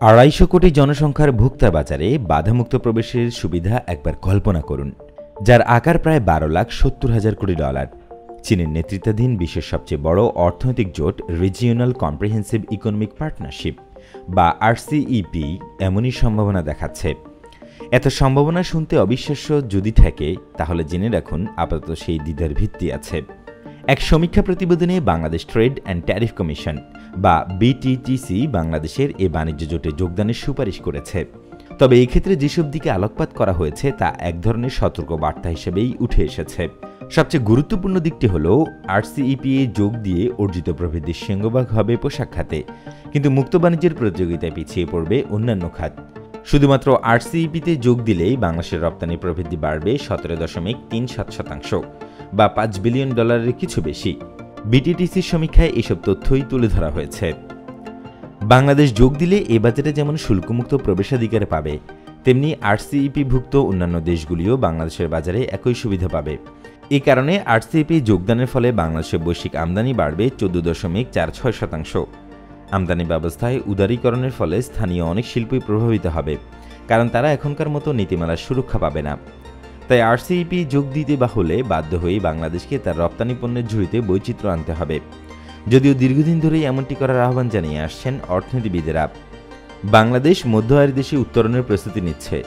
250 কোটি জনসংখ্যার ভোক্তা বাজারে বাধামুক্ত প্রবেশের সুবিধা একবার কল্পনা করুন, যার আকার প্রায় 12,70,000 কোটি ডলার। চীনের নেতৃত্বাধীন বিশ্বের সবচেয়ে বড় অর্থনৈতিক জোট রিজিওনাল কম্প্রিহেন্সিভ ইকোনমিক পার্টনারশিপ বা RCEP এমনই সম্ভাবনা দেখাচ্ছে। এত সম্ভাবনা শুনতে অবিশ্বাস্য যদি থাকে, তাহলে জেনে রাখুন আপাতত সেই দ্বিধার ভিত্তি আছে। এক সমীক্ষা প্রতিবেদনে Bangladesh trade and tariff commission বা BTTC বাংলাদেশের এ বাণিজ্য জোটে যোগদানের সুপারিশ করেছে। তবে এই ক্ষেত্রে যেসব দিকে আলোকপাত করা হয়েছে তা এক ধরনের সতর্ক বার্তা হিসেবেই উঠে এসেছে। সবচেয়ে গুরুত্বপূর্ণ দিকটি হল RCEP যোগ দিয়ে অর্জিত প্রবৃদ্ধির সিংহভাগ হবে পোশাক খাতে, কিন্তু মুক্ত বাণিজ্যের প্রতিযোগিতায় পিছিয়ে পড়বে অন্যান্য খাত। শুধুমাত্র RCEP-তে যোগ দিলেই বাংলাদেশের রপ্তানি প্রবৃদ্ধি বাড়বে 17.37% বা $5 বিলিয়ন কিছু বেশি। BTTCর সমীক্ষায় এসব তথ্যই তুলে ধরা হয়েছে। বাংলাদেশ যোগ দিলে এ বাজারে যেমন শুল্কমুক্ত প্রবেশাধিকার পাবে, তেমনি RCEP-ভুক্ত অন্যান্য দেশগুলিও বাংলাদেশের বাজারে একই সুবিধা পাবে। এই কারণে RCEP যোগদানের ফলে বাংলাদেশের বৈশ্বিক আমদানি বাড়বে 14.46%। আমদানি ব্যবস্থায় উদারীকরণের ফলে স্থানীয় অনেক শিল্পই প্রভাবিত হবে, কারণ তারা এখনকার মতো নীতিমালার সুরক্ষা পাবে না। তাই RCEP যোগ দিতে হলে বাধ্য হয়েই বাংলাদেশকে তার রপ্তানি পণ্যের ঝুড়িতে বৈচিত্র্য আনতে হবে। যদিও দীর্ঘদিন ধরেই এমনটি করার আহ্বান জানিয়ে আসছেন অর্থনীতিবিদেরা। বাংলাদেশ মধ্য আয়ের দেশে উত্তরণের প্রস্তুতি নিচ্ছে।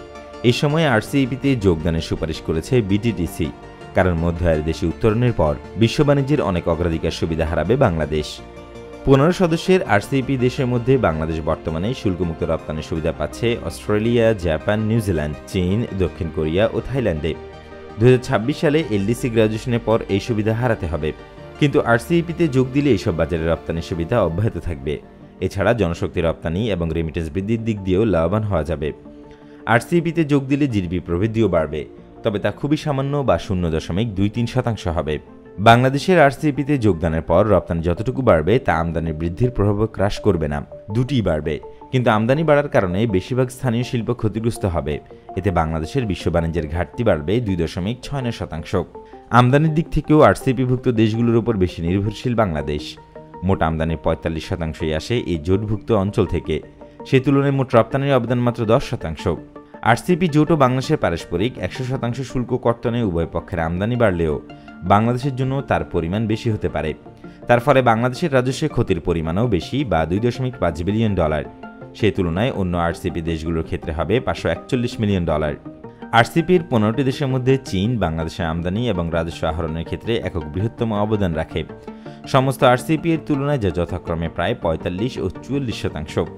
এই সময় RCEP-তে যোগদানের সুপারিশ করেছে BTTC, কারণ মধ্য আয়ের দেশে উত্তরণের পর বিশ্ব বাণিজ্যের অনেক অগ্রাধিকার সুবিধা হারাবে বাংলাদেশ। 15 সদস্যের RCEP দেশের মধ্যে বাংলাদেশ বর্তমানে শুল্কমুক্ত রপ্তানির সুবিধা পাচ্ছে অস্ট্রেলিয়া, জাপান, নিউজিল্যান্ড, চীন, দক্ষিণ কোরিয়া ও থাইল্যান্ডে। 2026 সালে LDC গ্র্যাজুয়েশনের পর এই সুবিধা হারাতে হবে, কিন্তু RCEP-তে যোগ দিলে এইসব বাজারে রপ্তানির সুবিধা অব্যাহত থাকবে। এছাড়া জনশক্তি রপ্তানি এবং রেমিটেন্স বৃদ্ধির দিক দিয়েও লাভবান হওয়া যাবে। RCEP-তে যোগ দিলে GDP প্রবৃদ্ধিও বাড়বে, তবে তা খুবই সামান্য বা 0.23% হবে। বাংলাদেশের RCEP-তে যোগদানের পর রপ্তানি যতটুকু বাড়বে তা আমদানির বৃদ্ধির প্রভাব হ্রাস করবে না, দুটিই বাড়বে। কিন্তু আমদানি বাড়ার কারণে বেশিরভাগ স্থানীয় শিল্প ক্ষতিগ্রস্ত হবে। এতে বাংলাদেশের বিশ্ব বাণিজ্যের ঘাটতি বাড়বে 2.69%। আমদানির দিক থেকেও RCEP-ভুক্ত দেশগুলোর উপর বেশি নির্ভরশীল বাংলাদেশ। মোট আমদানির 45%ই আসে এই জোটভুক্ত অঞ্চল থেকে। সে তুলনায় মোট রপ্তানির অবদান মাত্র 10%। RCEP জোট ও বাংলাদেশের পারস্পরিক 100% শুল্ক কর্তনে উভয় পক্ষের আমদানি বাড়লেও বাংলাদেশের জন্য তার পরিমাণ বেশি হতে পারে। তার ফলে বাংলাদেশের রাজস্বের ক্ষতির পরিমাণও বেশি বা $2.5 বিলিয়ন। সেই তুলনায় অন্য RCEP দেশগুলোর ক্ষেত্রে হবে $541 মিলিয়ন। RCEP-র 15টি দেশের মধ্যে চীন বাংলাদেশের আমদানি এবং রাজস্ব আহরণের ক্ষেত্রে একক বৃহত্তম অবদান রাখে, সমস্ত RCEP-এর তুলনায় যা যথাক্রমে প্রায় 45 ও 44%।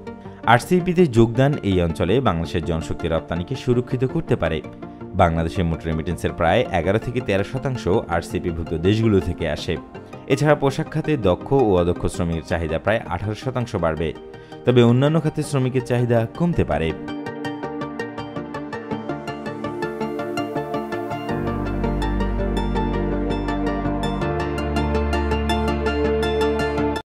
RCEP-তে যোগদান এই অঞ্চলে বাংলাদেশের জনশক্তি রপ্তানিকে সুরক্ষিত করতে পারে। বাংলাদেশের মোট রেমিটেন্সের প্রায় 11 থেকে 13% RCEP-ভুক্ত দেশগুলো থেকে আসে। এছাড়া পোশাক খাতে দক্ষ ও অদক্ষ শ্রমিকের চাহিদা প্রায় 18% বাড়বে, তবে অন্যান্য খাতে শ্রমিকের চাহিদা কমতে পারে।